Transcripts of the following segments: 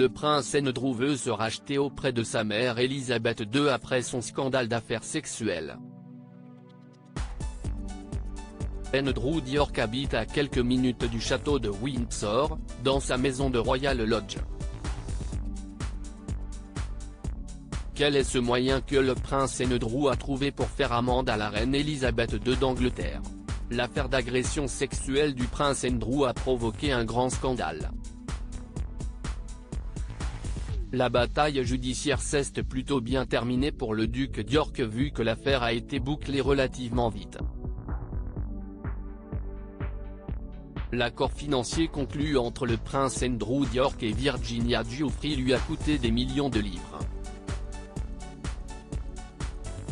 Le prince Andrew veut se racheter auprès de sa mère Elisabeth II après son scandale d'affaires sexuelles. Andrew d'York habite à quelques minutes du château de Windsor, dans sa maison de Royal Lodge. Quel est ce moyen que le prince Andrew a trouvé pour faire amende à la reine Elisabeth II d'Angleterre? L'affaire d'agression sexuelle du prince Andrew a provoqué un grand scandale. La bataille judiciaire s'est plutôt bien terminée pour le duc d'York vu que l'affaire a été bouclée relativement vite. L'accord financier conclu entre le prince Andrew d'York et Virginia Giuffre lui a coûté des millions de livres.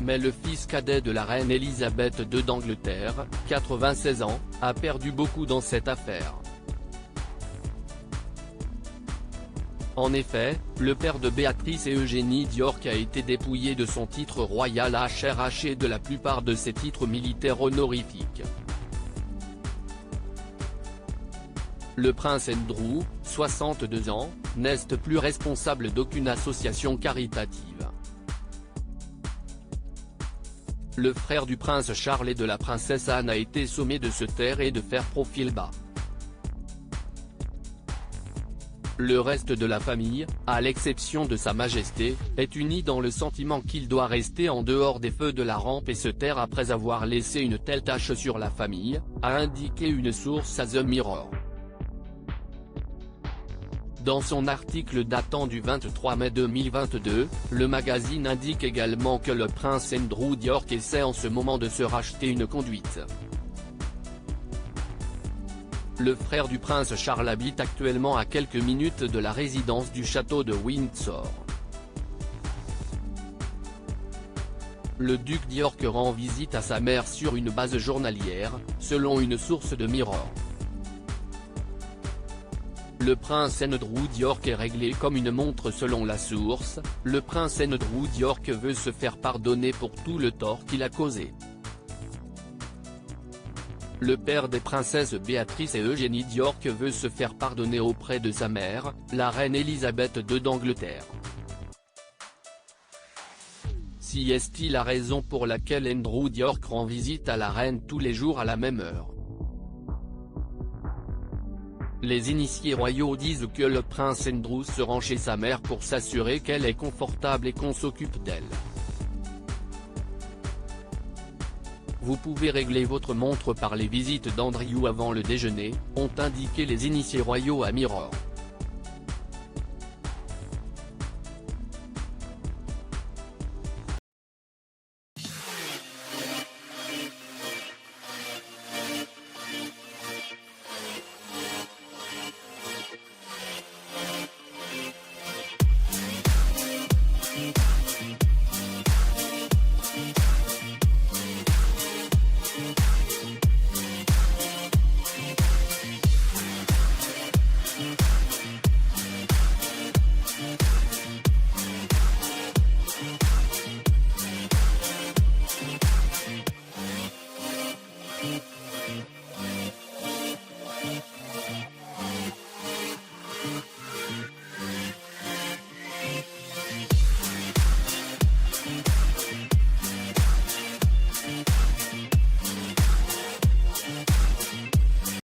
Mais le fils cadet de la reine Elisabeth II d'Angleterre, 96 ans, a perdu beaucoup dans cette affaire. En effet, le père de Béatrice et Eugénie d'York a été dépouillé de son titre royal HRH et de la plupart de ses titres militaires honorifiques. Le prince Andrew, 62 ans, n'est plus responsable d'aucune association caritative. Le frère du prince Charles et de la princesse Anne a été sommé de se taire et de faire profil bas. Le reste de la famille, à l'exception de Sa Majesté, est uni dans le sentiment qu'il doit rester en dehors des feux de la rampe et se taire après avoir laissé une telle tache sur la famille, a indiqué une source à The Mirror. Dans son article datant du 23 mai 2022, le magazine indique également que le prince Andrew d'York essaie en ce moment de se racheter une conduite. Le frère du prince Charles habite actuellement à quelques minutes de la résidence du château de Windsor. Le duc d'York rend visite à sa mère sur une base journalière, selon une source de Mirror. Le prince Andrew d'York est réglé comme une montre selon la source, le prince Andrew d'York veut se faire pardonner pour tout le tort qu'il a causé. Le père des princesses Béatrice et Eugénie d'York veut se faire pardonner auprès de sa mère, la reine Elisabeth II d'Angleterre. Si est-il la raison pour laquelle Andrew d'York rend visite à la reine tous les jours à la même heure? Les initiés royaux disent que le prince Andrew se rend chez sa mère pour s'assurer qu'elle est confortable et qu'on s'occupe d'elle. Vous pouvez régler votre montre par les visites d'Andrew avant le déjeuner, ont indiqué les initiés royaux à Mirror.